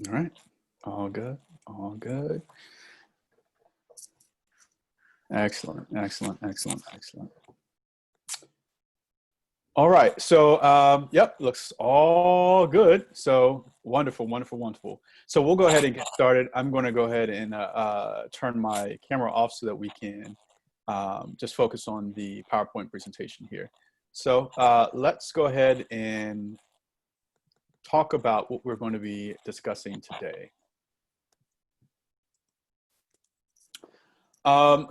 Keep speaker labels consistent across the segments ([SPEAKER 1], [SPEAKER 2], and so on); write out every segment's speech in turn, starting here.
[SPEAKER 1] All right. All good. All good. Excellent. Excellent. Excellent. Excellent. All right. So, yep, looks all good. So wonderful, wonderful, wonderful. So we'll go ahead and get started. I'm going to go ahead and turn my camera off so that we can just focus on the PowerPoint presentation here. So let's go ahead and talk about what we're going to be discussing today.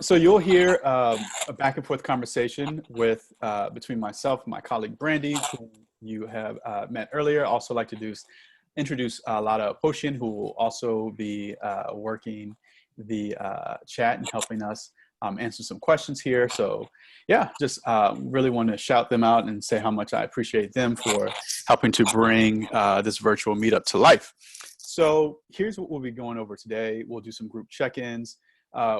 [SPEAKER 1] So you'll hear a back and forth conversation with between myself and my colleague Brandy, who you have met earlier. Also like to introduce Lada Potion, who will also be working the chat and helping us answer some questions here. So yeah, just really want to shout them out and say how much I appreciate them for helping to bring this virtual meetup to life. So here's what we'll be going over today. We'll do some group check-ins.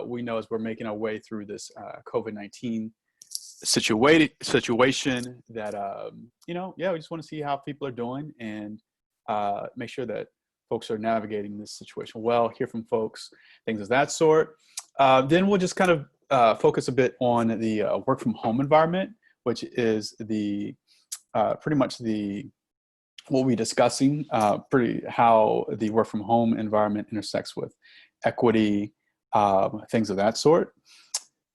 [SPEAKER 1] We know as we're making our way through this COVID-19 situation that, you know, yeah, we just want to see how people are doing and make sure that folks are navigating this situation well, hear from folks, things of that sort. Then we'll just kind of focus a bit on the work from home environment, which is the pretty much what we'll be discussing, how the work from home environment intersects with equity, things of that sort.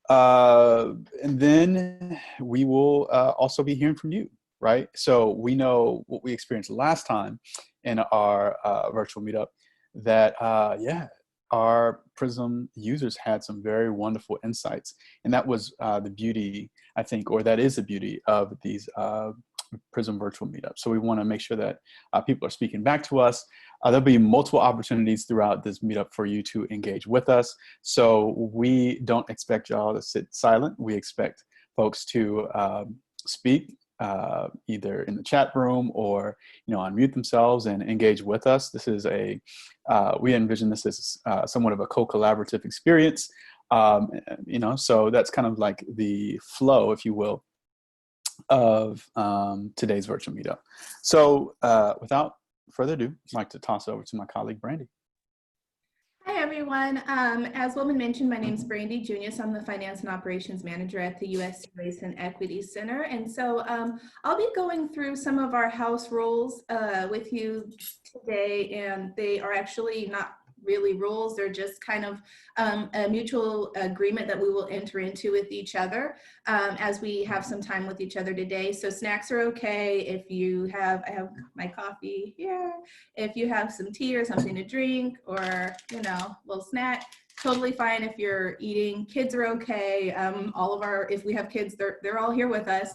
[SPEAKER 1] And then we will also be hearing from you, right? So we know what we experienced last time in our virtual meetup that, yeah, our PRISM users had some very wonderful insights. And that was the beauty, I think, or that is the beauty of these PRISM virtual meetups. So we want to make sure that people are speaking back to us. There'll be multiple opportunities throughout this meetup for you to engage with us. So we don't expect y'all to sit silent. We expect folks to speak either in the chat room or, you know, unmute themselves and engage with us. This is we envision this as somewhat of a co-collaborative experience. You know, so that's kind of like the flow, if you will, of today's virtual meetup. So without further ado, I'd like to toss it over to my colleague, Brandy.
[SPEAKER 2] Hi, everyone. As Wilman mentioned, my name is Brandy Junius. I'm the Finance and Operations Manager at the U.S. Race and Equity Center. And so I'll be going through some of our house rules with you today, and they are actually not really rules. They're just kind of a mutual agreement that we will enter into with each other as we have some time with each other today. So snacks are okay. If you have, I have my coffee here. If you have some tea or something to drink or, you know, a little snack, totally fine if you're eating. Kids are okay. If we have kids, they're all here with us.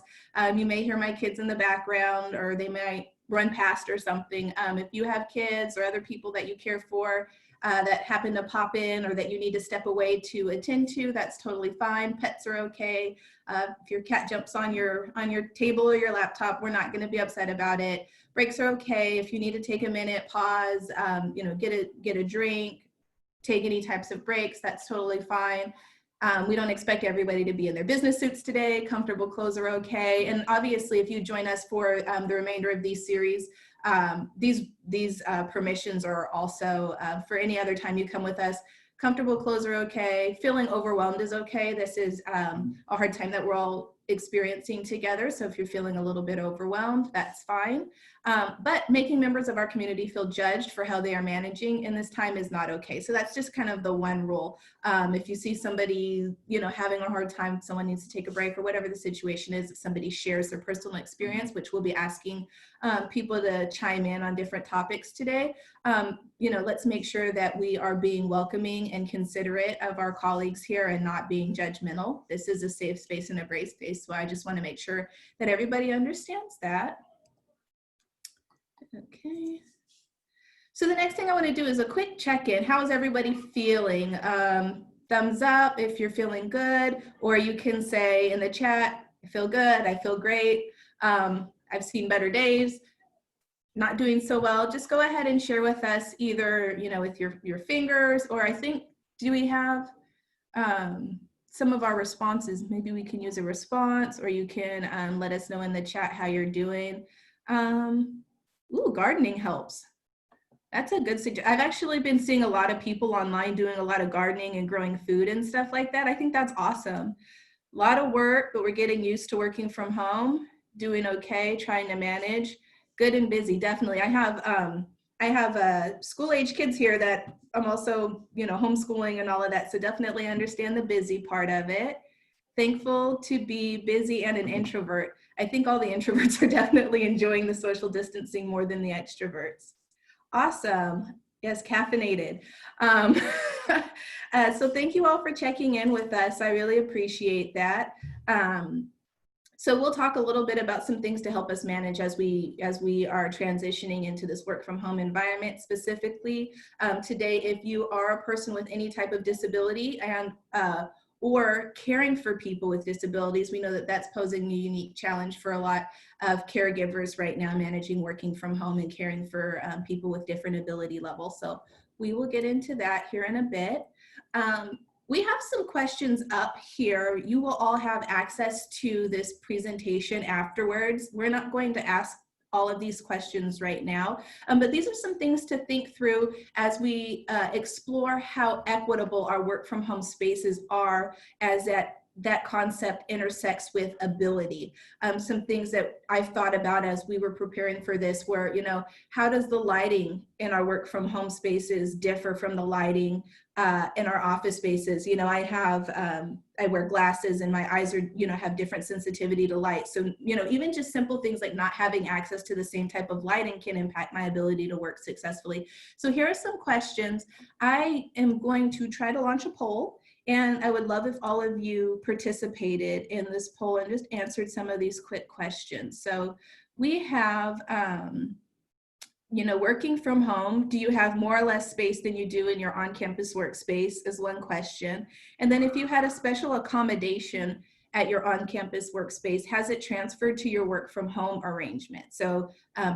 [SPEAKER 2] You may hear my kids in the background or they might run past or something. If you have kids or other people that you care for, that happen to pop in or that you need to step away to attend to, that's totally fine. Pets are okay. If your cat jumps on your table or your laptop, we're not going to be upset about it. Breaks are okay. If you need to take a minute, pause, you know, get a drink, take any types of breaks, that's totally fine. We don't expect everybody to be in their business suits today. Comfortable clothes are okay. And obviously, if you join us for the remainder of these series, these permissions are also for any other time you come with us. Comfortable clothes are okay. Feeling overwhelmed is okay. This is a hard time that we're all experiencing together. So if you're feeling a little bit overwhelmed, that's fine. But making members of our community feel judged for how they are managing in this time is not okay. So that's just kind of the one rule. If you see somebody, you know, having a hard time, someone needs to take a break or whatever the situation is, if somebody shares their personal experience, which we'll be asking people to chime in on different topics today, you know, let's make sure that we are being welcoming and considerate of our colleagues here and not being judgmental. This is a safe space and a brave space. So I just want to make sure that everybody understands that. Okay. So the next thing I want to do is a quick check-in. How is everybody feeling? Thumbs up if you're feeling good, or you can say in the chat, I feel good, I feel great, I've seen better days, not doing so well. Just go ahead and share with us either, you know, with your fingers, or I think, do we have some of our responses? Maybe we can use a response, or you can let us know in the chat how you're doing. Ooh, gardening helps. That's a good suggestion. I've actually been seeing a lot of people online doing a lot of gardening and growing food and stuff like that. I think that's awesome. A lot of work, but we're getting used to working from home, doing okay, trying to manage. Good and busy, definitely. I have school age kids here that I'm also, homeschooling and all of that. So definitely understand the busy part of it. Thankful to be busy and an introvert. I think all the introverts are definitely enjoying the social distancing more than the extroverts. Awesome. Yes, caffeinated. Um, so thank you all for checking in with us. I really appreciate that. Um, so we'll talk a little bit about some things to help us manage as we are transitioning into this work from home environment. Specifically, today, if you are a person with any type of disability and or caring for people with disabilities, we know that that's posing a unique challenge for a lot of caregivers right now, managing working from home and caring for people with different ability levels. So we will get into that here in a bit. We have some questions up here. You will all have access to this presentation afterwards. We're not going to ask all of these questions right now, but these are some things to think through as we explore how equitable our work from home spaces are as that concept intersects with ability. Some things that I've thought about as we were preparing for this were, how does the lighting in our work from home spaces differ from the lighting in our office spaces? I wear glasses and my eyes are, have different sensitivity to light. So, even just simple things like not having access to the same type of lighting can impact my ability to work successfully. So here are some questions. I am going to try to launch a poll, and I would love if all of you participated in this poll and just answered some of these quick questions. So we have, working from home, do you have more or less space than you do in your on-campus workspace is one question. And then if you had a special accommodation at your on-campus workspace, has it transferred to your work from home arrangement? So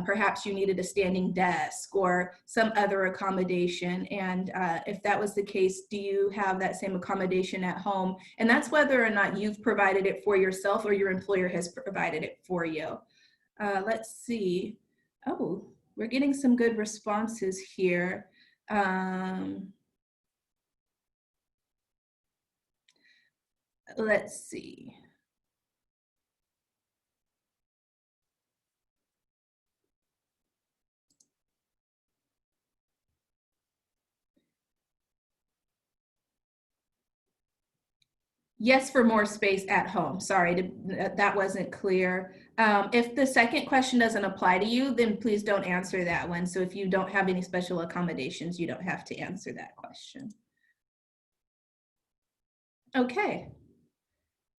[SPEAKER 2] perhaps you needed a standing desk or some other accommodation. And if that was the case, do you have that same accommodation at home? And that's whether or not you've provided it for yourself or your employer has provided it for you. Let's see. Oh, we're getting some good responses here. Let's see. Yes, for more space at home. Sorry, that wasn't clear. If the second question doesn't apply to you, then please don't answer that one. So if you don't have any special accommodations, you don't have to answer that question. Okay.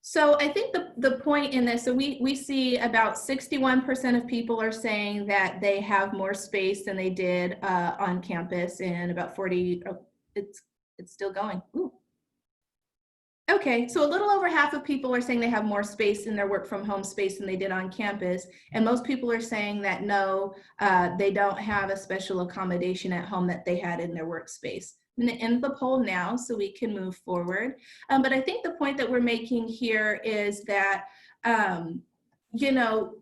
[SPEAKER 2] So I think the point in this, so we see about 61% of people are saying that they have more space than they did on campus, and about 40, it's still going. Ooh. Okay, so a little over half of people are saying they have more space in their work from home space than they did on campus. And most people are saying that no, they don't have a special accommodation at home that they had in their workspace. I'm going to end the poll now so we can move forward. But I think the point that we're making here is that, you know,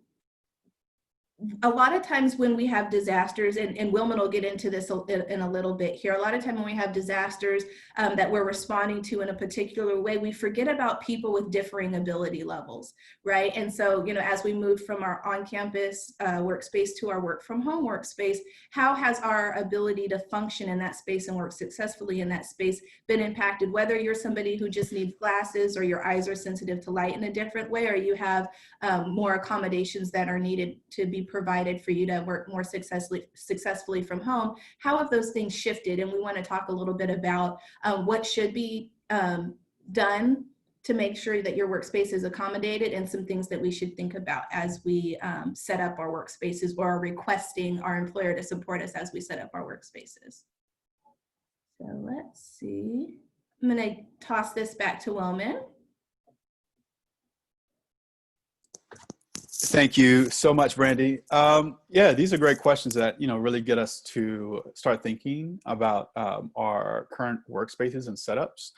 [SPEAKER 2] a lot of times when we have disasters, and Wilman will get into this in a little bit here, a lot of time when we have disasters that we're responding to in a particular way, we forget about people with differing ability levels, right? And so, you know, as we move from our on-campus workspace to our work from home workspace, how has our ability to function in that space and work successfully in that space been impacted? Whether you're somebody who just needs glasses or your eyes are sensitive to light in a different way, or you have more accommodations that are needed to be provided for you to work more successfully from home, how have those things shifted? And we want to talk a little bit about what should be done to make sure that your workspace is accommodated, and some things that we should think about as we set up our workspaces or are requesting our employer to support us as we set up our workspaces. So let's see. I'm going to toss this back to Wilman.
[SPEAKER 1] Thank you so much, Brandy. Yeah, these are great questions that, you know, really get us to start thinking about our current workspaces and setups.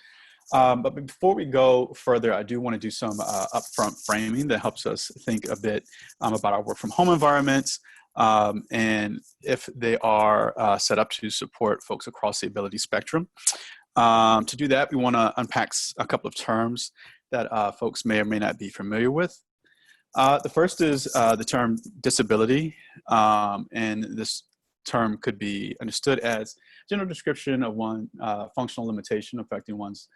[SPEAKER 1] But before we go further, I do want to do some upfront framing that helps us think a bit about our work from home environments, and if they are set up to support folks across the ability spectrum. To do that, we want to unpack a couple of terms that folks may or may not be familiar with. The first is the term disability, and this term could be understood as a general description of one functional limitation affecting one's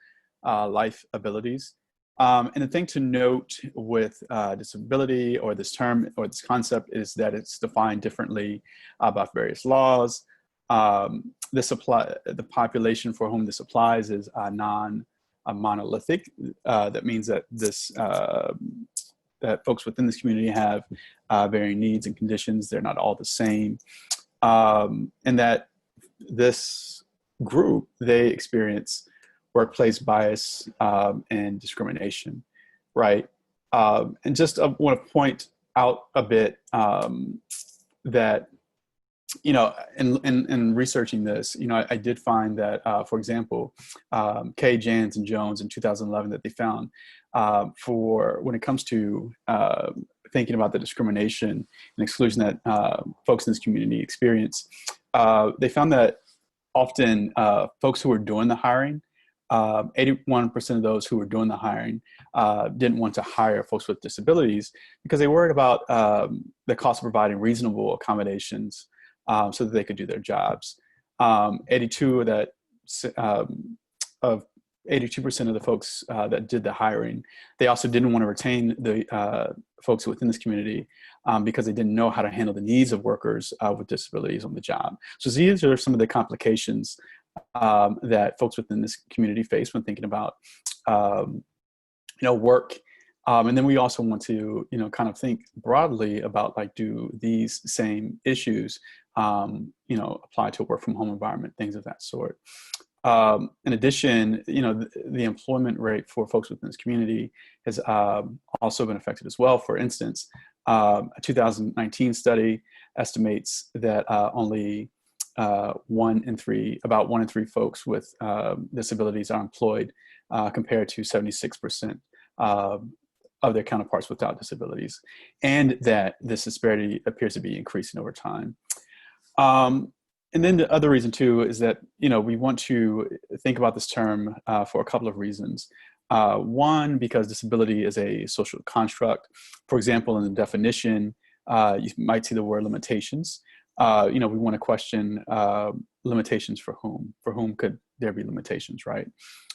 [SPEAKER 1] life abilities. And the thing to note with disability or this term or this concept is that it's defined differently by various laws. The population for whom this applies is non-monolithic. That means that that folks within this community have varying needs and conditions. They're not all the same. And that this group, they experience workplace bias and discrimination, right? And just want to point out a bit that, you know, in researching this, you know, I did find that, for example, Kay, Jans, and Jones in 2011 that they found for when it comes to thinking about the discrimination and exclusion that folks in this community experience, they found that often folks who were doing the hiring, 81% of those who were doing the hiring didn't want to hire folks with disabilities because they worried about the cost of providing reasonable accommodations so that they could do their jobs. 82% of the folks that did the hiring, they also didn't want to retain the folks within this community because they didn't know how to handle the needs of workers with disabilities on the job. So these are some of the complications that folks within this community face when thinking about, work. And then we also want to, kind of think broadly about, like, do these same issues, apply to a work from home environment, things of that sort. In addition, the employment rate for folks within this community has also been affected as well. For instance, a 2019 study estimates that only about one in three folks with disabilities are employed, compared to 76% of their counterparts without disabilities, and that this disparity appears to be increasing over time. And then the other reason too is that, we want to think about this term for a couple of reasons. One, because disability is a social construct. For example, in the definition, you might see the word limitations. We want to question limitations for whom? For whom could there be limitations, right?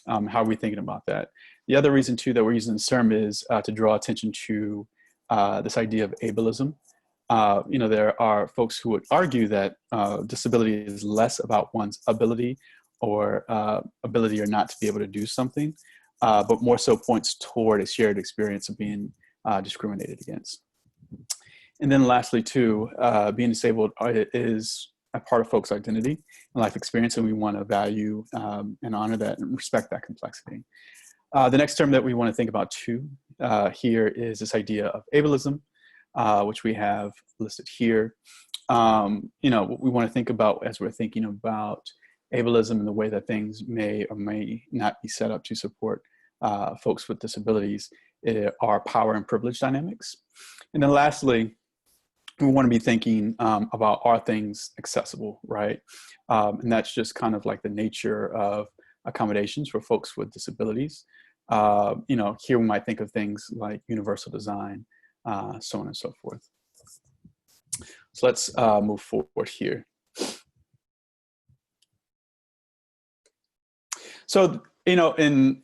[SPEAKER 1] How are we thinking about that? The other reason too that we're using this term is to draw attention to this idea of ableism. There are folks who would argue that disability is less about one's ability or ability or not to be able to do something, but more so points toward a shared experience of being discriminated against. And then lastly, too, being disabled is a part of folks' identity and life experience, and we want to value and honor that and respect that complexity. The next term that we want to think about, too, here is this idea of ableism, which we have listed here. What we want to think about as we're thinking about ableism and the way that things may or may not be set up to support folks with disabilities are power and privilege dynamics. And then lastly, we want to be thinking about, are things accessible, right? And that's just kind of like the nature of accommodations for folks with disabilities. Here we might think of things like universal design, so on and so forth. So let's move forward here. So, in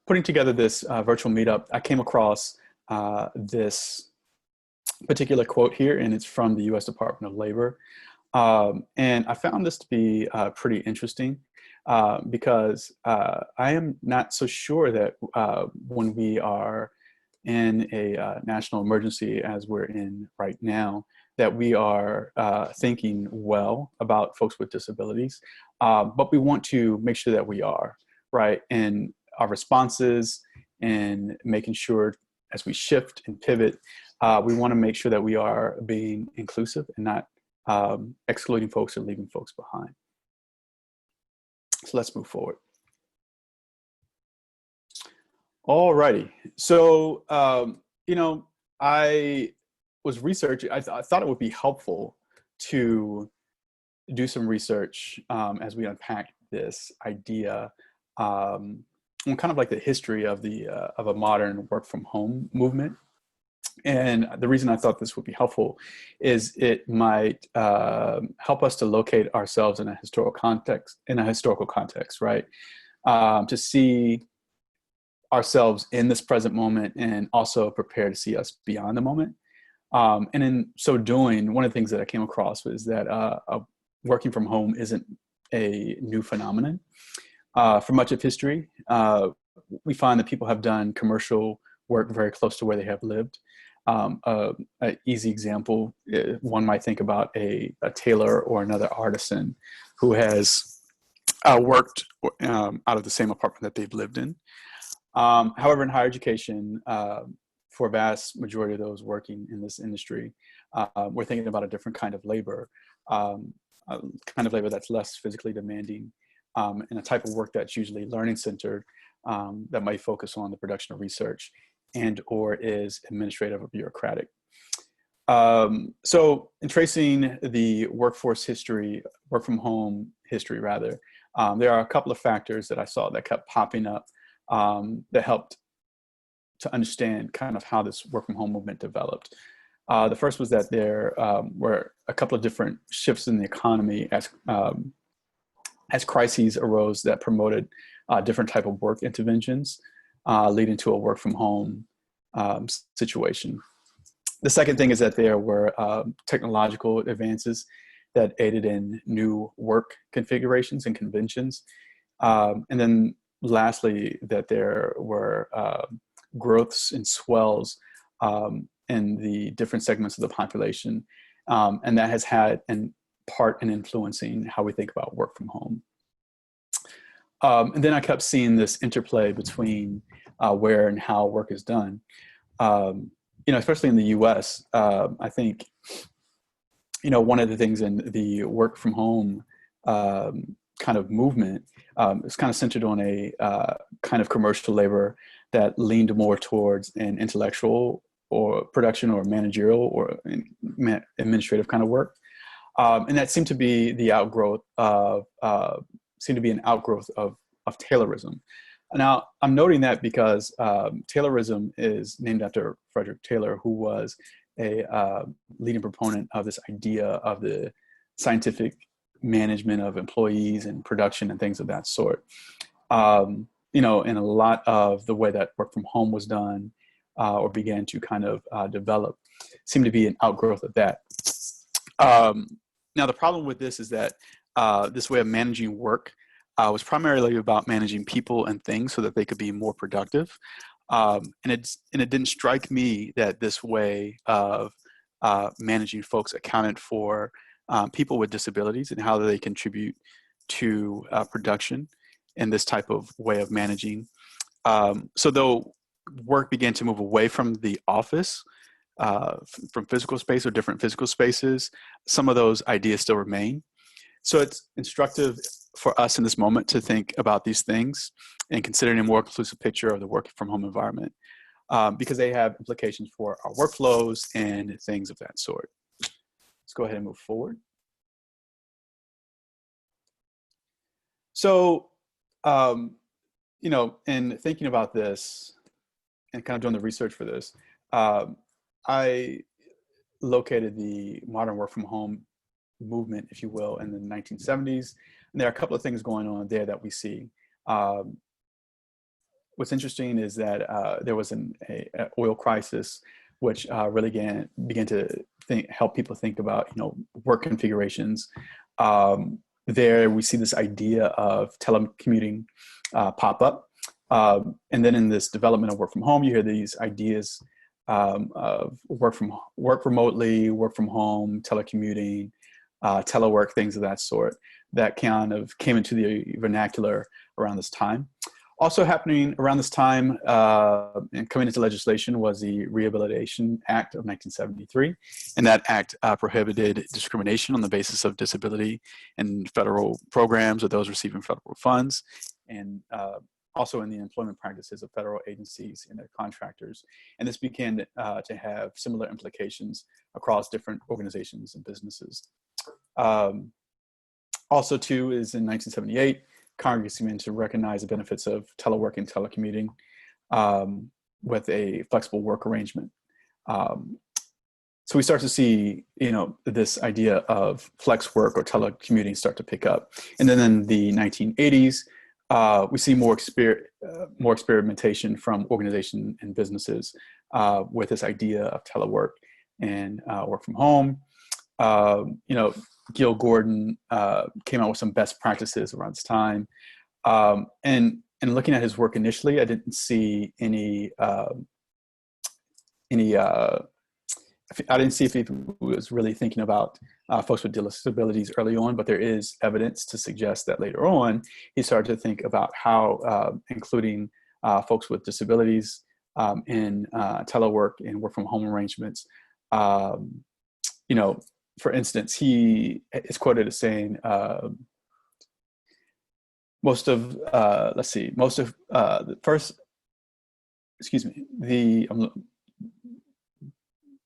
[SPEAKER 1] putting together this virtual meetup, I came across this particular quote here, and it's from the U.S. Department of Labor. And I found this to be pretty interesting because I am not so sure that when we are in a national emergency, as we're in right now, that we are thinking well about folks with disabilities, but we want to make sure that we are, right? And our responses and making sure as we shift and pivot, we want to make sure that we are being inclusive and not excluding folks or leaving folks behind. So let's move forward. All righty. So, I was researching, I thought it would be helpful to do some research as we unpack this idea on kind of like the history of a modern work from home movement. And the reason I thought this would be helpful is it might help us to locate ourselves in a historical context, right? To see ourselves in this present moment and also prepare to see us beyond the moment. And in so doing, one of the things that I came across was that working from home isn't a new phenomenon. For much of history, we find that people have done commercial work very close to where they have lived. An easy example, one might think about a tailor or another artisan who has worked out of the same apartment that they've lived in. However, in higher education, for a vast majority of those working in this industry, we're thinking about a different kind of labor, a kind of labor that's less physically demanding, and a type of work that's usually learning centered, that might focus on the production of research and or is administrative or bureaucratic. So in tracing the workforce history, work from home history rather, there are a couple of factors that I saw that kept popping up that helped to understand kind of how this work from home movement developed. The first was that there were a couple of different shifts in the economy as crises arose that promoted different type of work interventions, leading to a work from home situation. The second thing is that there were technological advances that aided in new work configurations and conventions. And then lastly, that there were growths and swells in the different segments of the population. And that has had an part in influencing how we think about work from home. And then I kept seeing this interplay between where and how work is done. Especially in the US, I think, one of the things in the work from home kind of movement is kind of centered on a kind of commercial labor that leaned more towards an intellectual or production or managerial or administrative kind of work. And that seemed to be the outgrowth of, an outgrowth of Taylorism. Now, I'm noting that because Taylorism is named after Frederick Taylor, who was a leading proponent of this idea of the scientific management of employees and production and things of that sort. And a lot of the way that work from home was done or began to kind of develop seemed to be an outgrowth of that. Now, the problem with this is that this way of managing work was primarily about managing people and things so that they could be more productive. And it didn't strike me that this way of managing folks accounted for people with disabilities and how they contribute to production in this type of way of managing. So though work began to move away from the office, from physical space or different physical spaces, some of those ideas still remain. So it's instructive for us in this moment to think about these things and considering a more inclusive picture of the work from home environment, because they have implications for our workflows and things of that sort. Let's go ahead and move forward. So, in thinking about this and kind of doing the research for this, I located the modern work from home movement, if you will, in the 1970s. And there are a couple of things going on there that we see. What's interesting is that there was an oil crisis, which really began to help people think about, work configurations. There we see this idea of telecommuting pop up. And then in this development of work from home, you hear these ideas of work remotely, work from home, telecommuting, telework, things of that sort, that kind of came into the vernacular around this time. Also happening around this time and coming into legislation was the Rehabilitation Act of 1973. And that act prohibited discrimination on the basis of disability in federal programs or those receiving federal funds. And also in the employment practices of federal agencies and their contractors. And this began to have similar implications across different organizations and businesses. Also, too, is in 1978, Congress began to recognize the benefits of telework and telecommuting with a flexible work arrangement. So we start to see, this idea of flex work or telecommuting start to pick up. And then in the 1980s, we see more experimentation from organizations and businesses with this idea of telework and work from home. Gil Gordon came out with some best practices around this time. And looking at his work initially, I didn't see I didn't see if he was really thinking about folks with disabilities early on, but there is evidence to suggest that later on, he started to think about how including folks with disabilities in telework and work from home arrangements. For instance, he is quoted as saying,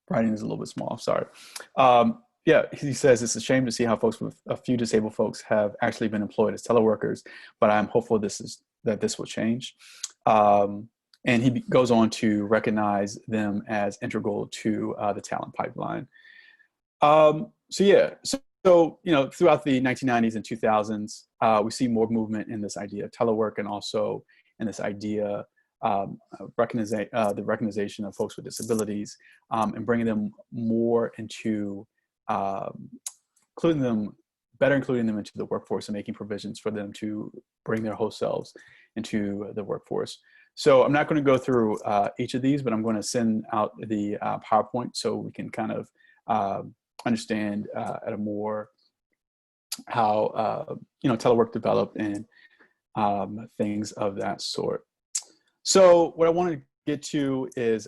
[SPEAKER 1] writing is a little bit small, sorry. He says, it's a shame to see how folks with a few disabled folks have actually been employed as teleworkers, but I'm hopeful that this will change. And he goes on to recognize them as integral to the talent pipeline. So throughout the 1990s and 2000s, we see more movement in this idea of telework, and also in this idea the recognition of folks with disabilities, and bringing them more into including them into the workforce and making provisions for them to bring their whole selves into the workforce. So I'm not going to go through each of these, but I'm going to send out the PowerPoint so we can kind of understand at a more how telework developed and things of that sort. So what I want to get to is,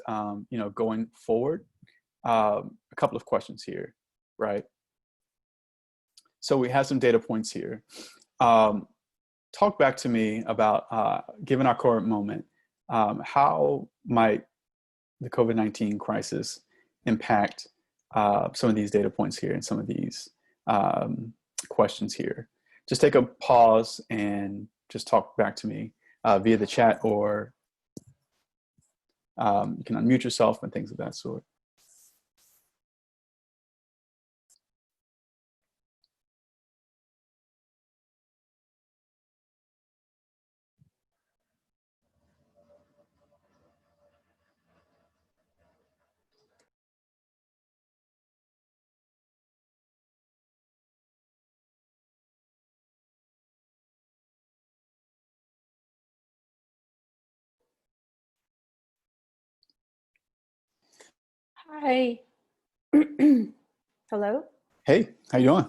[SPEAKER 1] going forward, a couple of questions here, right? So we have some data points here. Talk back to me about, given our current moment, how might the COVID-19 crisis impact some of these data points here and some of these questions here? Just take a pause and just talk back to me via the chat, or you can unmute yourself and things of that sort.
[SPEAKER 3] Hi. Hello.
[SPEAKER 1] Hey, how you doing?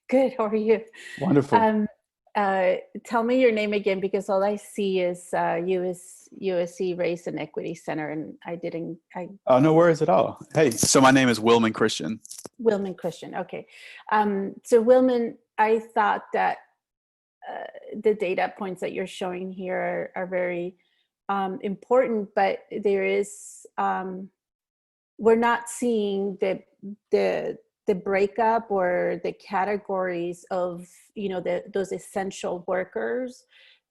[SPEAKER 3] Good. How are you?
[SPEAKER 1] Wonderful.
[SPEAKER 3] Tell me your name again, because all I see is USC Race and Equity Center, and
[SPEAKER 1] Oh, no worries at all. Hey, so my name is Wilman Christian.
[SPEAKER 3] Wilman Christian. Okay. So Wilman, I thought that the data points that you're showing here are very important, but there is we're not seeing the breakup or the categories of those essential workers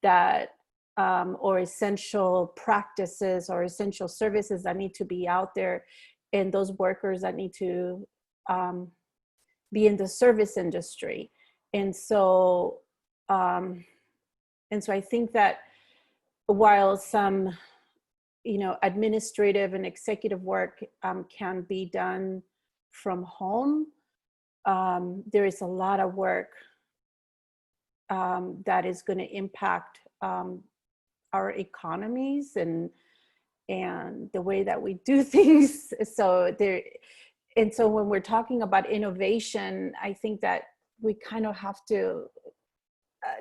[SPEAKER 3] that or essential practices or essential services that need to be out there, and those workers that need to be in the service industry. And so I think that while some administrative and executive work can be done from home, there is a lot of work that is going to impact our economies and the way that we do things. So when we're talking about innovation, I think that we kind of have to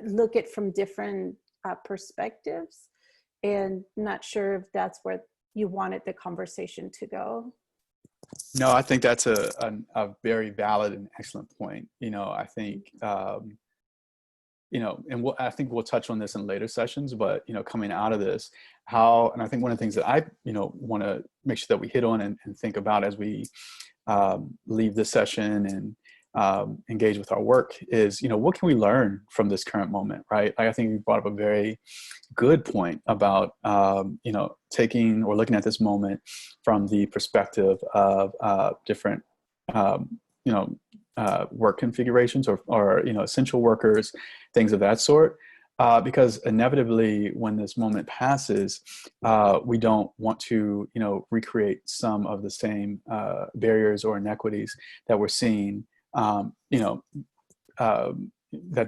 [SPEAKER 3] look at from different perspectives, and not sure if that's where you wanted the conversation to go.
[SPEAKER 1] No, I think that's a very valid and excellent point. I think and I think we'll touch on this in later sessions, but, coming out of this, and I think one of the things that I, want to make sure that we hit on and think about as we leave this session and engage with our work is, what can we learn from this current moment, right? Like, I think you brought up a very good point about, taking or looking at this moment from the perspective of different, work configurations or essential workers, things of that sort. Because inevitably, when this moment passes, we don't want to, recreate some of the same barriers or inequities that we're seeing, that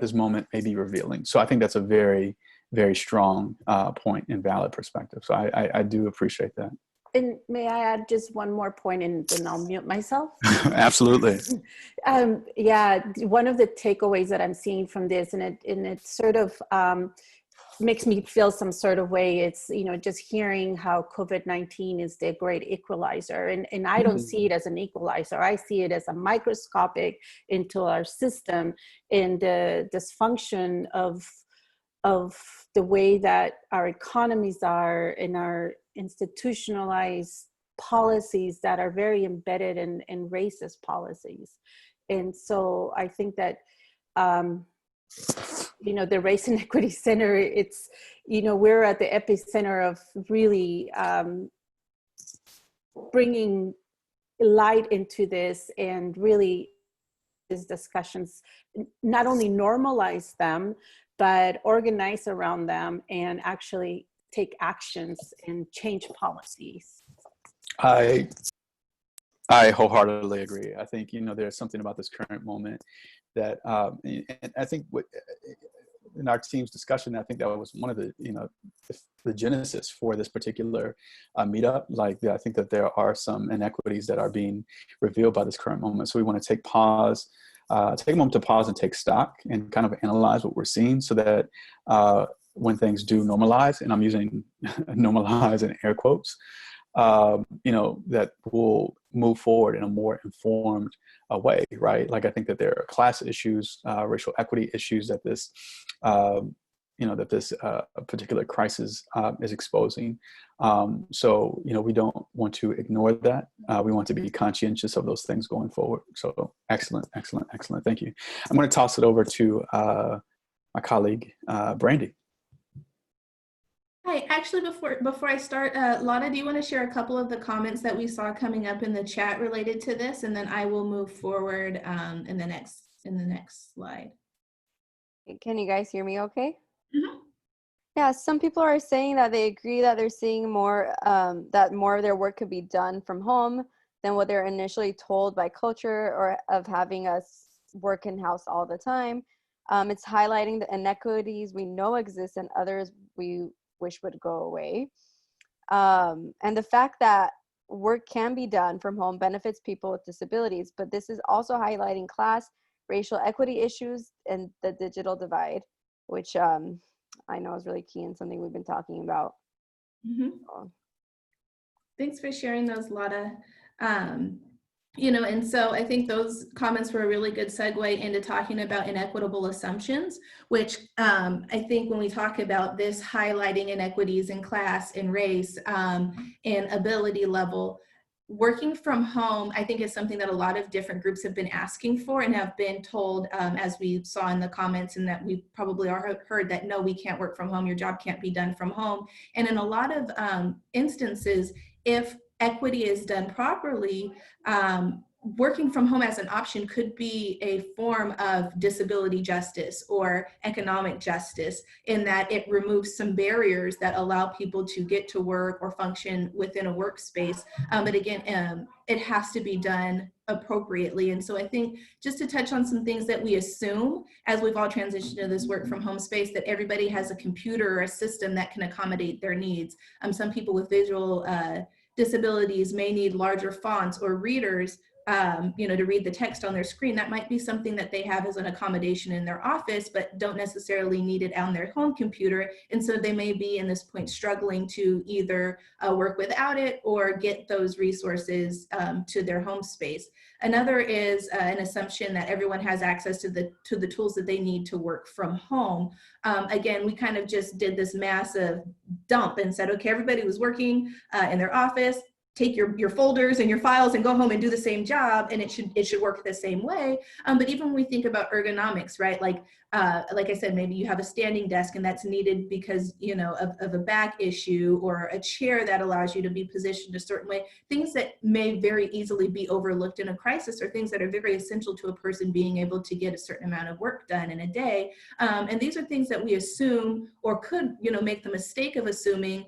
[SPEAKER 1] this moment may be revealing. So I think that's a very, very strong point and valid perspective. So I do appreciate that.
[SPEAKER 3] And may I add just one more point, and then I'll mute myself?
[SPEAKER 1] Absolutely.
[SPEAKER 3] Yeah, one of the takeaways that I'm seeing from this, and it sort of makes me feel some sort of way. It's, just hearing how COVID-19 is the great equalizer. And I don't see it as an equalizer. I see it as a microscopic into our system and the dysfunction of the way that our economies are and our institutionalized policies that are very embedded in racist policies. And so I think that, the Race and Equity Center, it's, we're at the epicenter of really bringing light into this and really these discussions, not only normalize them, but organize around them and actually take actions and change policies.
[SPEAKER 1] I wholeheartedly agree. I think, there's something about this current moment that, and I think in our team's discussion, I think that was one of the, the genesis for this particular meetup. Like, I think that there are some inequities that are being revealed by this current moment. So we want to take a moment to pause and take stock and kind of analyze what we're seeing, so that when things do normalize, and I'm using normalize in air quotes, that we'll move forward in a more informed way, right? Like, I think that there are class issues, racial equity issues that this, that this particular crisis is exposing. So, we don't want to ignore that. We want to be conscientious of those things going forward. So excellent. Thank you. I'm going to toss it over to my colleague, Brandy.
[SPEAKER 2] Hi, actually, before I start, Lana, do you want to share a couple of the comments that we saw coming up in the chat related to this, and then I will move forward in the next slide.
[SPEAKER 4] Can you guys hear me okay?
[SPEAKER 2] Mm-hmm.
[SPEAKER 4] Yeah, some people are saying that they agree that they're seeing more, that more of their work could be done from home than what they're initially told by culture or of having us work in-house all the time. It's highlighting the inequities we know exist and others we wish would go away. And the fact that work can be done from home benefits people with disabilities, but this is also highlighting class, racial equity issues, and the digital divide, which I know is really key and something we've been talking about.
[SPEAKER 2] Mm-hmm. Thanks for sharing those, Lada. And so I think those comments were a really good segue into talking about inequitable assumptions, which I think when we talk about this highlighting inequities in class, in race, in ability level, working from home, I think is something that a lot of different groups have been asking for and have been told, as we saw in the comments, and that we probably are heard that, no, we can't work from home, your job can't be done from home. And in a lot of instances, if equity is done properly, working from home as an option could be a form of disability justice or economic justice, in that it removes some barriers that allow people to get to work or function within a workspace. But again, it has to be done appropriately. And so I think, just to touch on some things that we assume as we've all transitioned to this work from home space, that everybody has a computer or a system that can accommodate their needs. Some people with visual disabilities may need larger fonts or readers, to read the text on their screen. That might be something that they have as an accommodation in their office, but don't necessarily need it on their home computer. And so they may be in this point struggling to either work without it or get those resources to their home space. Another is an assumption that everyone has access to the tools that they need to work from home. Again, we kind of just did this massive dump and said, okay, everybody was working in their office. Take your folders and your files and go home and do the same job, and it should work the same way. But even when we think about ergonomics, right? Like I said, maybe you have a standing desk and that's needed because of a back issue, or a chair that allows you to be positioned a certain way. Things that may very easily be overlooked in a crisis, or things that are very essential to a person being able to get a certain amount of work done in a day. And these are things that we assume, or could make the mistake of assuming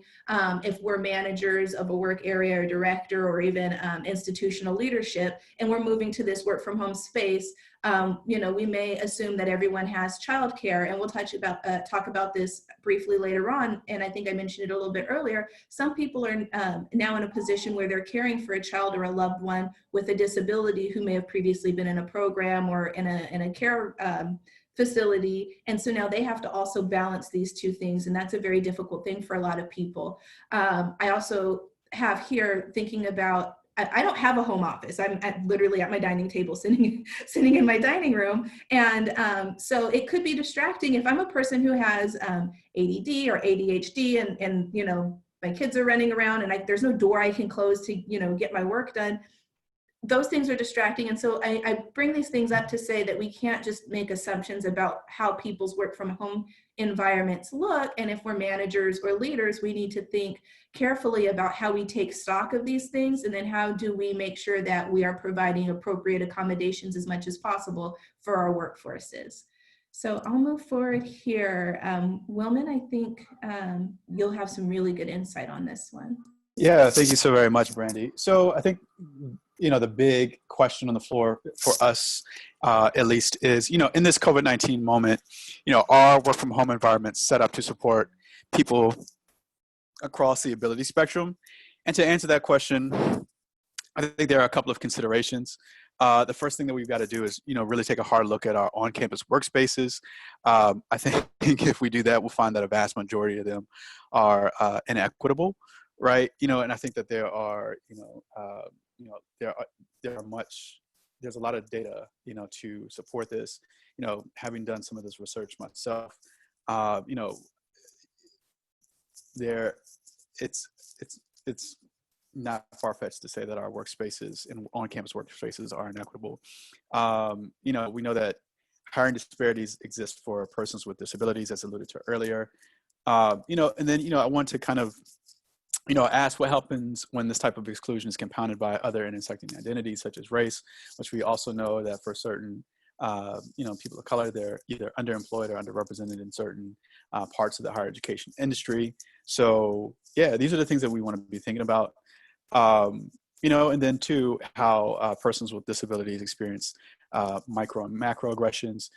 [SPEAKER 2] if we're managers of a work area or director, or even institutional leadership, and we're moving to this work from home space. We may assume that everyone has childcare, and we'll talk about this briefly later on. And I think I mentioned it a little bit earlier. Some people are now in a position where they're caring for a child or a loved one with a disability who may have previously been in a program or in a care facility. And so now they have to also balance these two things. And that's a very difficult thing for a lot of people. I also have here thinking about, I don't have a home office. I'm literally at my dining table, sitting in my dining room. And so it could be distracting if I'm a person who has ADD or ADHD, and my kids are running around and there's no door I can close to, get my work done. Those things are distracting. And so I bring these things up to say that we can't just make assumptions about how people's work from home environments look. And if we're managers or leaders, we need to think carefully about how we take stock of these things, and then how do we make sure that we are providing appropriate accommodations as much as possible for our workforces. So I'll move forward here. Wilman, I think you'll have some really good insight on this one.
[SPEAKER 1] Yeah, thank you so very much, Brandy. So I think, the big question on the floor for us, at least, is, in this COVID-19 moment, are work from home environments set up to support people across the ability spectrum? And to answer that question, I think there are a couple of considerations. The first thing that we've got to do is, really take a hard look at our on-campus workspaces. I think if we do that, we'll find that a vast majority of them are inequitable, right? And I think that there are, there's a lot of data, to support this. Having done some of this research myself, it's not far-fetched to say that our workspaces and on-campus workspaces are inequitable. We know that hiring disparities exist for persons with disabilities, as alluded to earlier. And then, I want to kind of, ask what happens when this type of exclusion is compounded by other intersecting identities, such as race, which we also know that for certain, people of color, they're either underemployed or underrepresented in certain parts of the higher education industry. So yeah, these are the things that we want to be thinking about. And then too, how persons with disabilities experience micro and macro aggressions,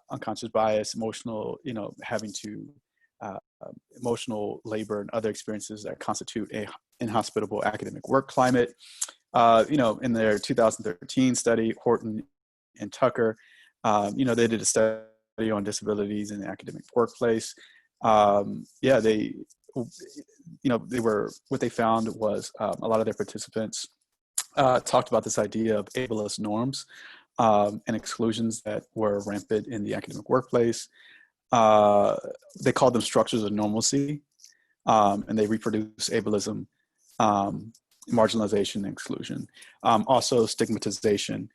[SPEAKER 1] unconscious bias, emotional, having to emotional labor and other experiences that constitute a inhospitable academic work climate. In their 2013 study, Horton and Tucker, they did a study on disabilities in the academic workplace. What they found was a lot of their participants talked about this idea of ableist norms and exclusions that were rampant in the academic workplace. They called them structures of normalcy, and they reproduce ableism, marginalization, and exclusion. Also stigmatization.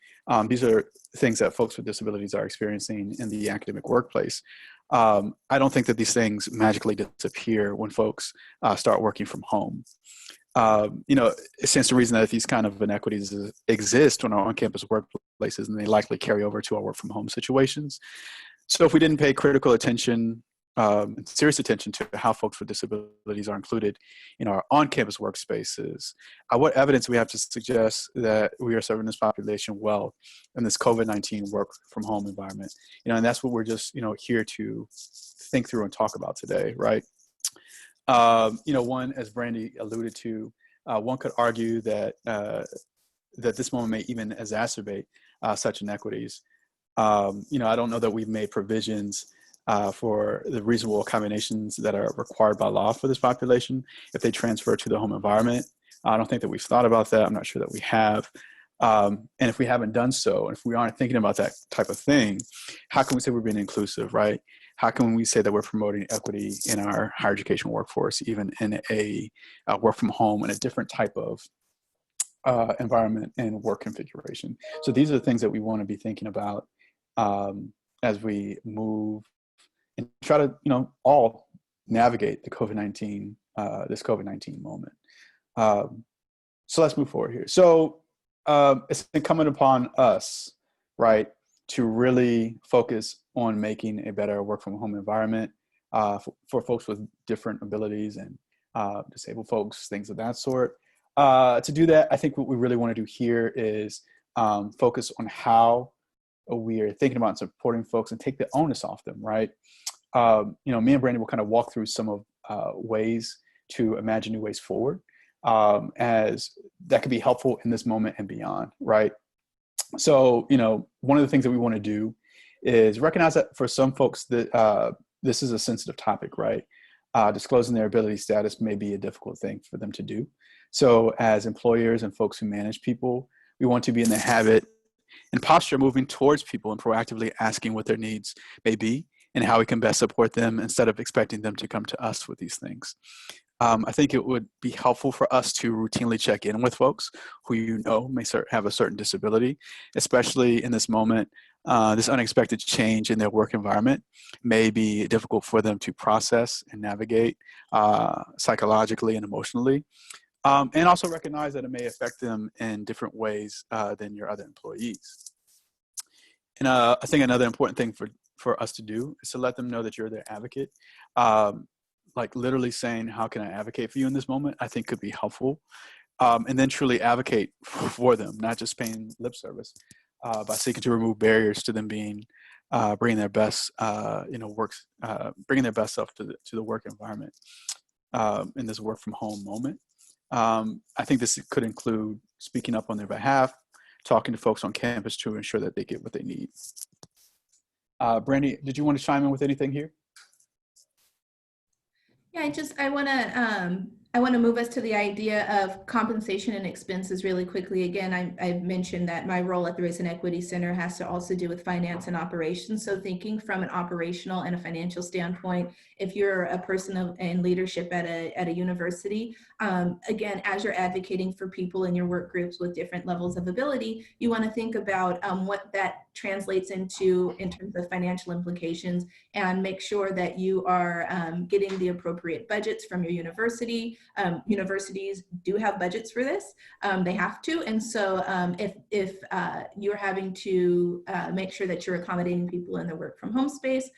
[SPEAKER 1] These are things that folks with disabilities are experiencing in the academic workplace. I don't think that these things magically disappear when folks start working from home. It stands to reason that if these kind of inequities exist on our on-campus workplaces, then they likely carry over to our work from home situations. So if we didn't pay critical attention, serious attention to how folks with disabilities are included in our on-campus workspaces, what evidence we have to suggest that we are serving this population well in this COVID-19 work from home environment? And that's what we're just, here to think through and talk about today, right? One, as Brandy alluded to, one could argue that that this moment may even exacerbate such inequities. I don't know that we've made provisions for the reasonable accommodations that are required by law for this population if they transfer to the home environment. I don't think that we've thought about that. I'm not sure that we have. And if we haven't done so, and if we aren't thinking about that type of thing, how can we say we're being inclusive, right? How can we say that we're promoting equity in our higher education workforce, even in a work from home and a different type of environment and work configuration? So these are the things that we want to be thinking about as we move and try to, all navigate the COVID-19, this COVID-19 moment. So let's move forward here. So it's incumbent upon us, right, to really focus on making a better work from home environment for folks with different abilities and disabled folks, things of that sort. To do that, I think what we really want to do here is focus on how we are thinking about supporting folks and take the onus off them, right? Me and Brandy will kind of walk through some of ways to imagine new ways forward as that could be helpful in this moment and beyond, right? So, one of the things that we want to do is recognize that for some folks that this is a sensitive topic, right? Disclosing their ability status may be a difficult thing for them to do. So as employers and folks who manage people, we want to be in the habit and posture moving towards people and proactively asking what their needs may be and how we can best support them instead of expecting them to come to us with these things. I think it would be helpful for us to routinely check in with folks who may have a certain disability, especially in this moment. This unexpected change in their work environment may be difficult for them to process and navigate psychologically and emotionally. And also recognize that it may affect them in different ways than your other employees. And I think another important thing for us to do is to let them know that you're their advocate. Like literally saying, how can I advocate for you in this moment, I think could be helpful. And then truly advocate for them, not just paying lip service, by seeking to remove barriers to them bringing their best, bringing their best self to the work environment in this work from home moment. I think this could include speaking up on their behalf, talking to folks on campus to ensure that they get what they need. Brandy, did you want to chime in with anything here?
[SPEAKER 2] Yeah, I want to move us to the idea of compensation and expenses really quickly. Again, I've mentioned that my role at the Race and Equity Center has to also do with finance and operations. So thinking from an operational and a financial standpoint, if you're a person in leadership at a university, again, as you're advocating for people in your work groups with different levels of ability, you want to think about what that translates into in terms of financial implications, and make sure that you are getting the appropriate budgets from your university. Universities do have budgets for this. They have to. And so if you're having to make sure that you're accommodating people in the work from home space,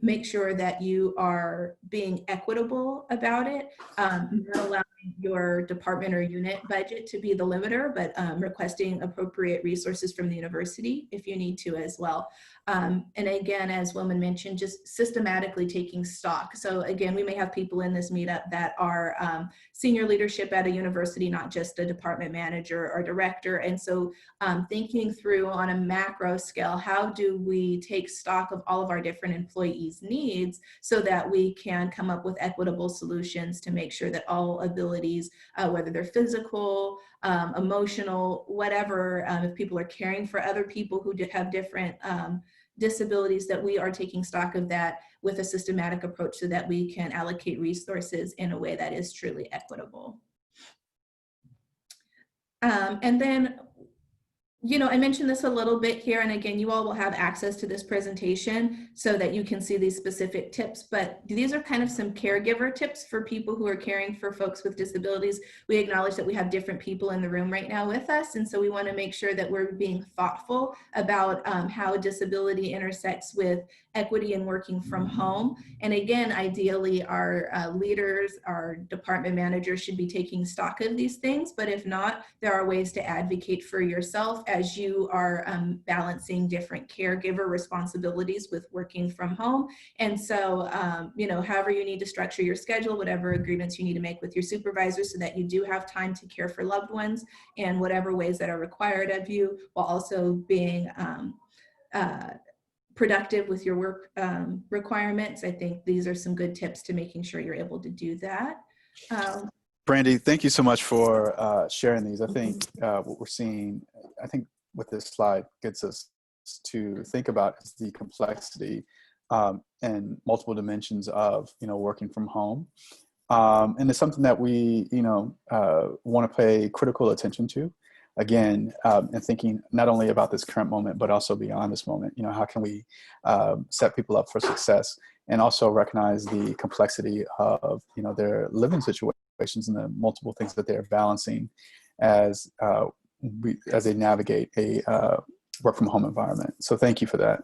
[SPEAKER 2] make sure that you are being equitable about it, not allowing your department or unit budget to be the limiter, but requesting appropriate resources from the university if you need to as well. And again, as Wilman mentioned, just systematically taking stock. So again, we may have people in this meetup that are senior leadership at a university, not just a department manager or director. And so thinking through on a macro scale, how do we take stock of all of our different employees' needs so that we can come up with equitable solutions to make sure that all abilities, whether they're physical, emotional, whatever, if people are caring for other people who have different disabilities, that we are taking stock of that with a systematic approach so that we can allocate resources in a way that is truly equitable. And then, I mentioned this a little bit here, and again, you all will have access to this presentation so that you can see these specific tips, but these are kind of some caregiver tips for people who are caring for folks with disabilities. We acknowledge that we have different people in the room right now with us, and so we want to make sure that we're being thoughtful about how disability intersects with equity and working from home. And again, ideally, our leaders, our department managers should be taking stock of these things, but if not, there are ways to advocate for yourself as you are balancing different caregiver responsibilities with working from home. And so, you know, however you need to structure your schedule, whatever agreements you need to make with your supervisor so that you do have time to care for loved ones in whatever ways that are required of you, while also being productive with your work requirements. I think these are some good tips to making sure you're able to do that.
[SPEAKER 1] Brandy, thank you so much for sharing these. I think what we're seeing, I think what this slide gets us to think about is the complexity and multiple dimensions of, you know, working from home. And it's something that we, you know, want to pay critical attention to. Again, and thinking not only about this current moment, but also beyond this moment. You know, how can we set people up for success, and also recognize the complexity of, you know, their living situations and the multiple things that they're balancing as they navigate a work from home environment. So thank you for that.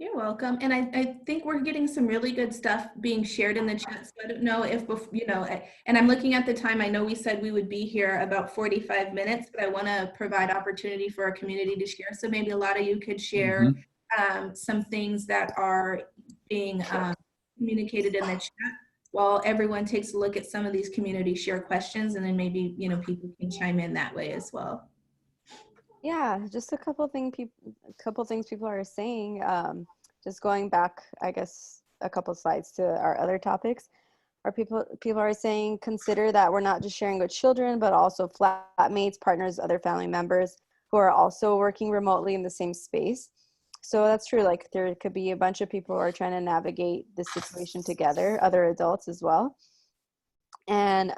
[SPEAKER 2] You're welcome. And I think we're getting some really good stuff being shared in the chat. So I don't know if, you know, and I'm looking at the time, I know we said we would be here about 45 minutes, but I want to provide opportunity for our community to share. So maybe a lot of you could share some things that are being communicated in the chat while everyone takes a look at some of these community share questions, and then maybe, you know, people can chime in that way as well.
[SPEAKER 4] Yeah, just a couple things people are saying. Just going back, I guess, a couple slides to our other topics. People are saying, consider that we're not just sharing with children, but also flatmates, partners, other family members who are also working remotely in the same space. So that's true. Like, there could be a bunch of people who are trying to navigate this situation together, other adults as well. And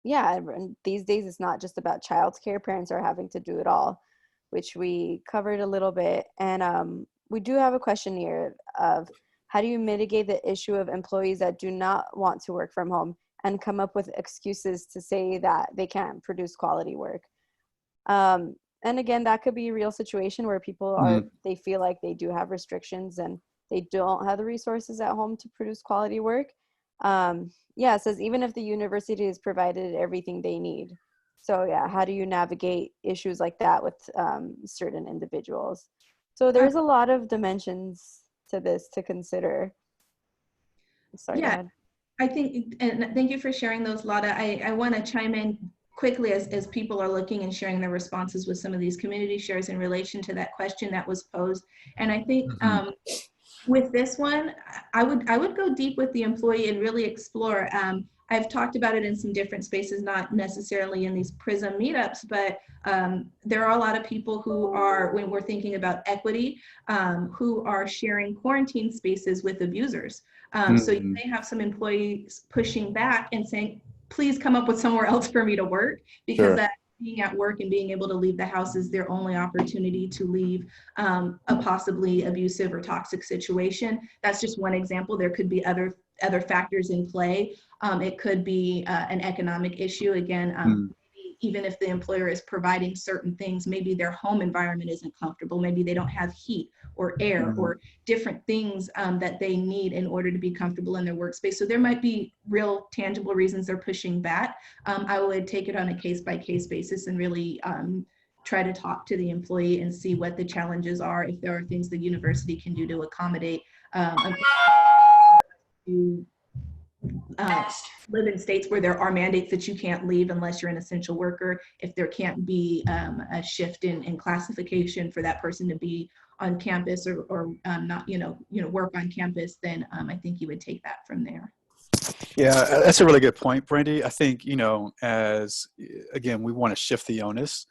[SPEAKER 4] yeah, and these days it's not just about childcare. Parents are having to do it all, which we covered a little bit. And we do have a question here of, how do you mitigate the issue of employees that do not want to work from home and come up with excuses to say that they can't produce quality work? And again, that could be a real situation where people they feel like they do have restrictions and they don't have the resources at home to produce quality work. Yeah, it says, even if the university has provided everything they need. So yeah, how do you navigate issues like that with certain individuals? So there's a lot of dimensions to this to consider. Sorry, go ahead.
[SPEAKER 2] I think, and thank you for sharing those, Lada. I want to chime in quickly as people are looking and sharing their responses with some of these community shares in relation to that question that was posed. And I think with this one, I would go deep with the employee and really explore. I've talked about it in some different spaces, not necessarily in these PRISM meetups, but there are a lot of people who are, when we're thinking about equity, who are sharing quarantine spaces with abusers. So you may have some employees pushing back and saying, please come up with somewhere else for me to work, because that being at work and being able to leave the house is their only opportunity to leave a possibly abusive or toxic situation. That's just one example. There could be other factors in play. It could be an economic issue. Again, even if the employer is providing certain things, maybe their home environment isn't comfortable. Maybe they don't have heat or air or different things that they need in order to be comfortable in their workspace. So there might be real tangible reasons they're pushing back. I would take it on a case-by-case basis and really try to talk to the employee and see what the challenges are, if there are things the university can do to accommodate live in states where there are mandates that you can't leave unless you're an essential worker. If there can't be a shift in classification for that person to be on campus or not, work on campus, then I think you would take that from there.
[SPEAKER 1] Yeah, that's a really good point, Brandy. I think, as, again, we want to shift the onus.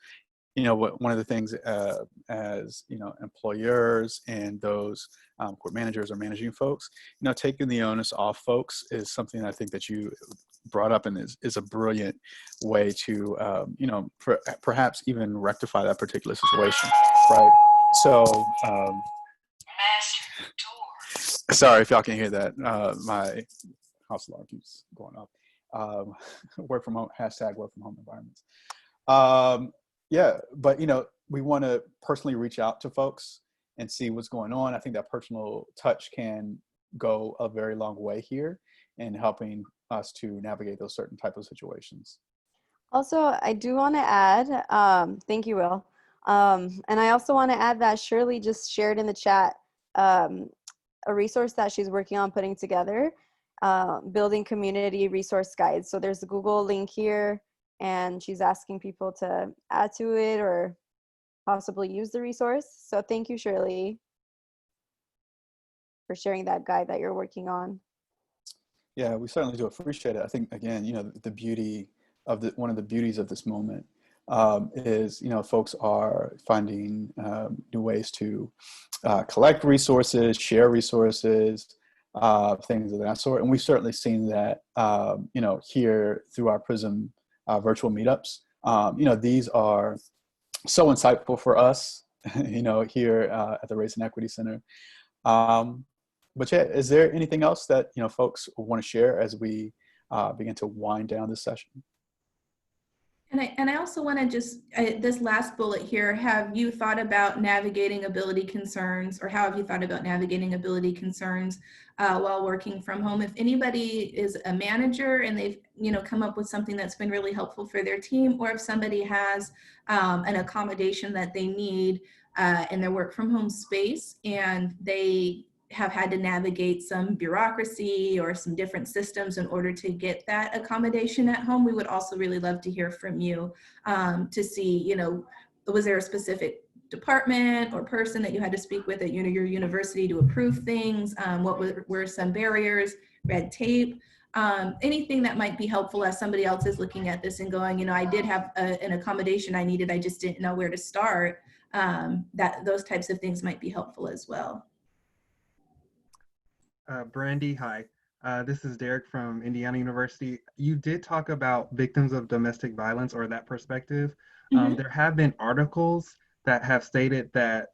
[SPEAKER 1] One of the things as, employers and those court managers or managing folks, taking the onus off folks is something I think that you brought up, and is a brilliant way to, perhaps even rectify that particular situation, right? So, sorry if y'all can hear that. My house alarm keeps going off. Work from home, hashtag work from home environments. Yeah, but we want to personally reach out to folks and see what's going on. I think that personal touch can go a very long way here in helping us to navigate those certain type of situations.
[SPEAKER 4] Also, I do want to add, thank you, Will. And I also want to add that Shirley just shared in the chat um, a resource that she's working on putting together, building community resource guides. So there's a Google link here, and she's asking people to add to it or possibly use the resource. So thank you, Shirley, for sharing that guide that you're working on.
[SPEAKER 1] Yeah, we certainly do appreciate it. I think, again, the beauty of one of the beauties of this moment is, folks are finding new ways to collect resources, share resources, things of that sort. And we've certainly seen that, here through our PRISM virtual meetups. These are so insightful for us, here at the Race and Equity Center. But yeah, is there anything else that folks want to share as we begin to wind down this session?
[SPEAKER 2] And I also want to just, this last bullet here, have you thought about navigating ability concerns, or how have you thought about navigating ability concerns while working from home? If anybody is a manager and they've come up with something that's been really helpful for their team, or if somebody has an accommodation that they need in their work from home space and they have had to navigate some bureaucracy or some different systems in order to get that accommodation at home, we would also really love to hear from you to see, was there a specific department or person that you had to speak with at your university to approve things? What were some barriers, red tape? Anything that might be helpful as somebody else is looking at this and going, I did have an accommodation I needed, I just didn't know where to start. Those types of things might be helpful as well.
[SPEAKER 5] Brandy, hi. This is Derek from Indiana University. You did talk about victims of domestic violence, or that perspective. There have been articles that have stated that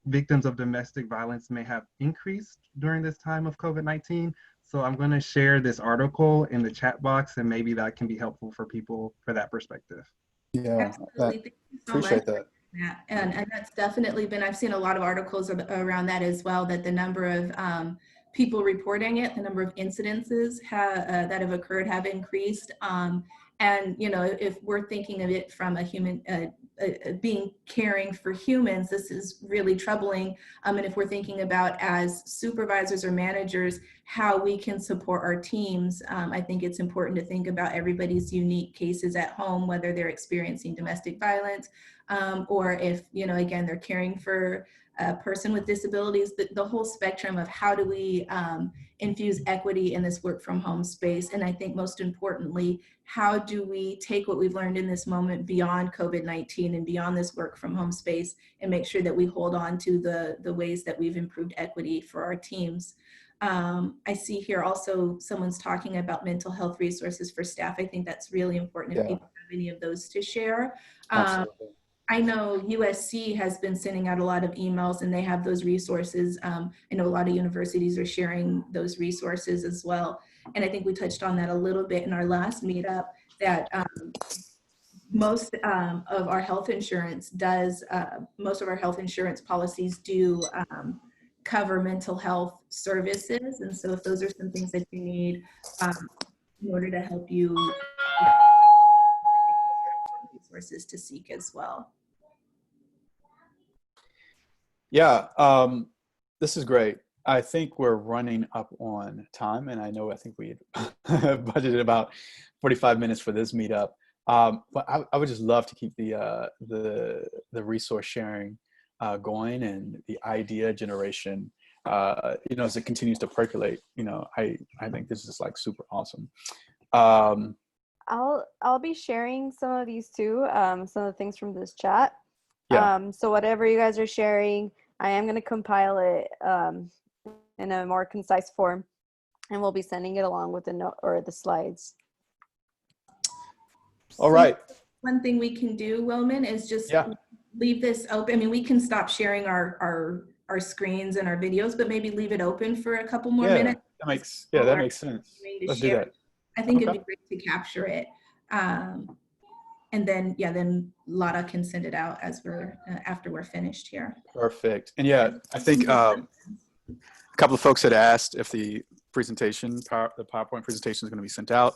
[SPEAKER 5] victims of domestic violence may have increased during this time of COVID-19. So I'm going to share this article in the chat box, and maybe that can be helpful for people for that perspective.
[SPEAKER 1] Yeah,
[SPEAKER 2] absolutely. Thank you so
[SPEAKER 1] appreciate
[SPEAKER 2] much.
[SPEAKER 1] that.
[SPEAKER 2] And that's definitely been, I've seen a lot of articles around that as well, that the number of people reporting it, the number of incidences that have occurred have increased. And, if we're thinking of it from a human, being caring for humans, this is really troubling. And if we're thinking about as supervisors or managers, how we can support our teams, I think it's important to think about everybody's unique cases at home, whether they're experiencing domestic violence, or if, again, they're caring for a person with disabilities, the whole spectrum of how do we infuse equity in this work from home space. And I think most importantly, how do we take what we've learned in this moment beyond COVID-19 and beyond this work from home space, and make sure that we hold on to the ways that we've improved equity for our teams. I see here also someone's talking about mental health resources for staff. I think that's really important if people have any of those to share.
[SPEAKER 1] Absolutely.
[SPEAKER 2] I know USC has been sending out a lot of emails, and they have those resources. I know a lot of universities are sharing those resources as well. And I think we touched on that a little bit in our last meetup, that most of our health insurance policies do cover mental health services. And so if those are some things that you need in order to help you, resources to seek as well.
[SPEAKER 1] Yeah, this is great. I think we're running up on time, and I think we had budgeted about 45 minutes for this meetup. But I would just love to keep the resource sharing going, and the idea generation, as it continues to percolate. I think this is like super awesome.
[SPEAKER 4] I'll be sharing some of these too, some of the things from this chat.
[SPEAKER 1] Yeah.
[SPEAKER 4] So whatever you guys are sharing, I am going to compile it in a more concise form, and we'll be sending it along with the note or the slides.
[SPEAKER 1] All right.
[SPEAKER 2] One thing we can do, Wilman, is just leave this open. I mean, we can stop sharing our screens and our videos, but maybe leave it open for a couple more minutes.
[SPEAKER 1] That makes sense. Let's do that.
[SPEAKER 2] I think it'd be great to capture it. And then Lotta can send it out as after we're finished here.
[SPEAKER 1] Perfect. And I think a couple of folks had asked if the PowerPoint presentation is going to be sent out.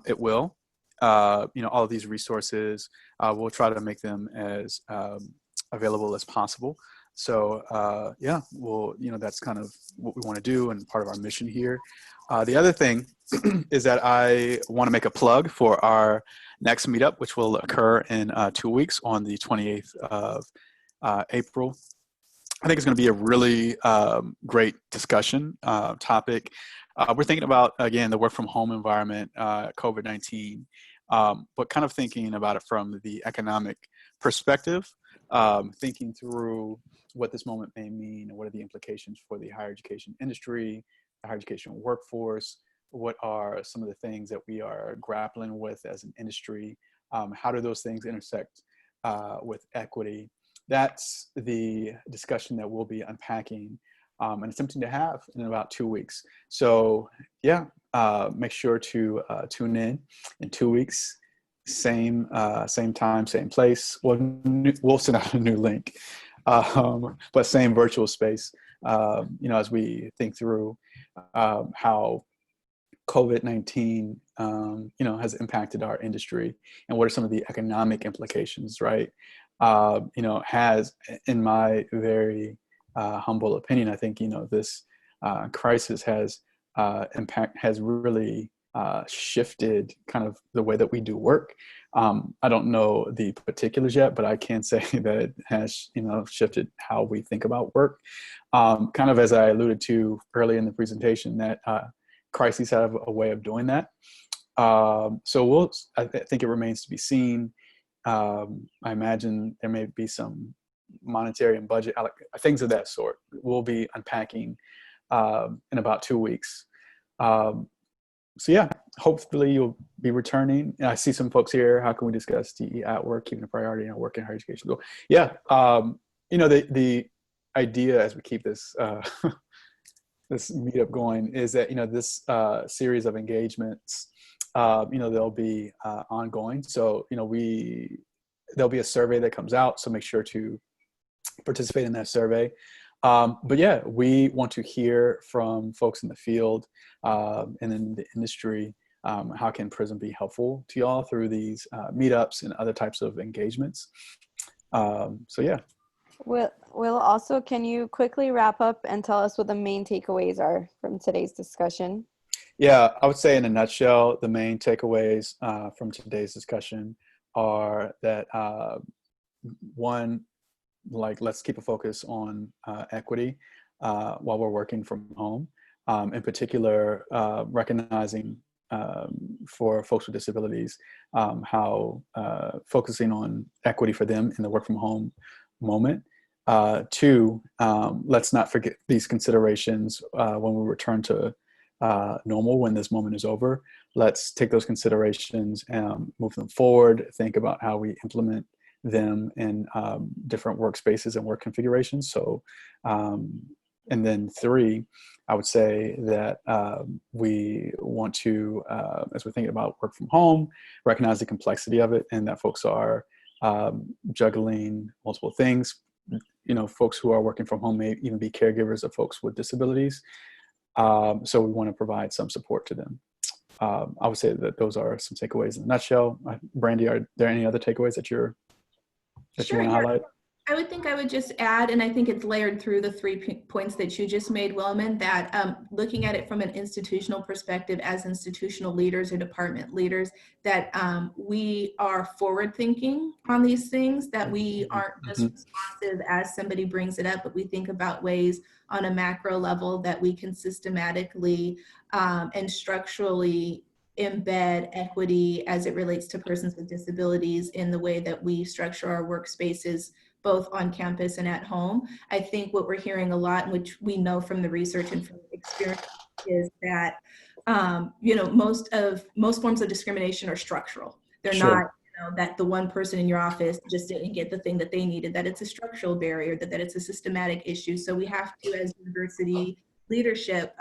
[SPEAKER 1] It will. all of these resources. We'll try to make them as available as possible. So yeah, well, that's kind of what we want to do and part of our mission here. The other thing is that I want to make a plug for our next meetup, which will occur in 2 weeks on the 28th of April. I think it's going to be a really great discussion topic. We're thinking about, again, the work from home environment, COVID-19, but kind of thinking about it from the economic perspective, thinking through what this moment may mean and what are the implications for the higher education industry, the higher education workforce, what are some of the things that we are grappling with as an industry, how do those things intersect with equity. That's the discussion that we'll be unpacking and attempting to have in about 2 weeks. So yeah, make sure to tune in 2 weeks, same time, same place. We'll send out a new link, but same virtual space, as we think through how COVID-19, has impacted our industry and what are some of the economic implications, right? Has, in my very humble opinion, I think, this crisis has really shifted kind of the way that we do work. I don't know the particulars yet, but I can say that it has, shifted how we think about work. Kind of as I alluded to early in the presentation, that crises have a way of doing that. So I think it remains to be seen. I imagine there may be some monetary and budget things of that sort. We'll be unpacking in about 2 weeks. So yeah, hopefully you'll be returning. And I see some folks here. How can we discuss DE at work, keeping a priority in our work and higher education goal? Yeah, the idea as we keep this this meetup going is that this series of engagements, they'll be ongoing. So there'll be a survey that comes out. So make sure to participate in that survey. But yeah, we want to hear from folks in the field and in the industry. How can PRISM be helpful to y'all through these meetups and other types of engagements? So yeah.
[SPEAKER 4] Will, also, can you quickly wrap up and tell us what the main takeaways are from today's discussion?
[SPEAKER 1] Yeah, I would say in a nutshell, the main takeaways from today's discussion are that one, let's keep a focus on equity while we're working from home. In particular, recognizing for folks with disabilities, how focusing on equity for them in the work from home moment. Two, let's not forget these considerations when we return to normal, when this moment is over. Let's take those considerations and move them forward, think about how we implement them in different workspaces and work configurations. So, and then three, I would say that we want to, as we're thinking about work from home, recognize the complexity of it and that folks are juggling multiple things. Folks who are working from home may even be caregivers of folks with disabilities. So we want to provide some support to them. I would say that those are some takeaways in a nutshell. Brandy, are there any other takeaways that you want to highlight?
[SPEAKER 2] I would think I would just add, and I think it's layered through the 3 points that you just made, Wellman, that looking at it from an institutional perspective as institutional leaders or department leaders, that we are forward thinking on these things, that we aren't just responsive as somebody brings it up, but we think about ways on a macro level that we can systematically and structurally embed equity as it relates to persons with disabilities in the way that we structure our workspaces, both on campus and at home. I think what we're hearing a lot, which we know from the research and from experience, is that most forms of discrimination are structural. They're not that the one person in your office just didn't get the thing that they needed, that it's a structural barrier, that it's a systematic issue. So we have to, as university leadership,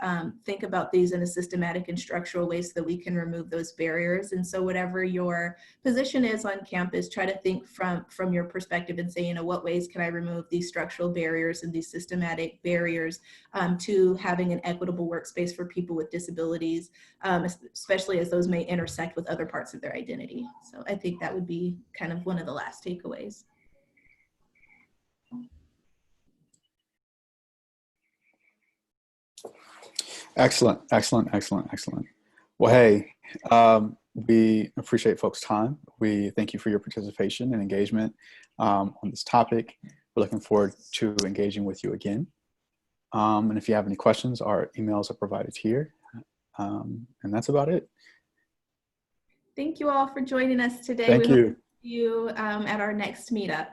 [SPEAKER 2] think about these in a systematic and structural way so that we can remove those barriers. And so whatever your position is on campus, try to think from your perspective and say, what ways can I remove these structural barriers and these systematic barriers to having an equitable workspace for people with disabilities, especially as those may intersect with other parts of their identity. So I think that would be kind of one of the last takeaways.
[SPEAKER 1] Excellent, excellent, excellent, excellent. Well, hey, we appreciate folks' time. We thank you for your participation and engagement on this topic. We're looking forward to engaging with you again. And if you have any questions, our emails are provided here. And that's about it.
[SPEAKER 2] Thank you all for joining us today.
[SPEAKER 1] Thank you.
[SPEAKER 2] Hope to see you at our next meetup.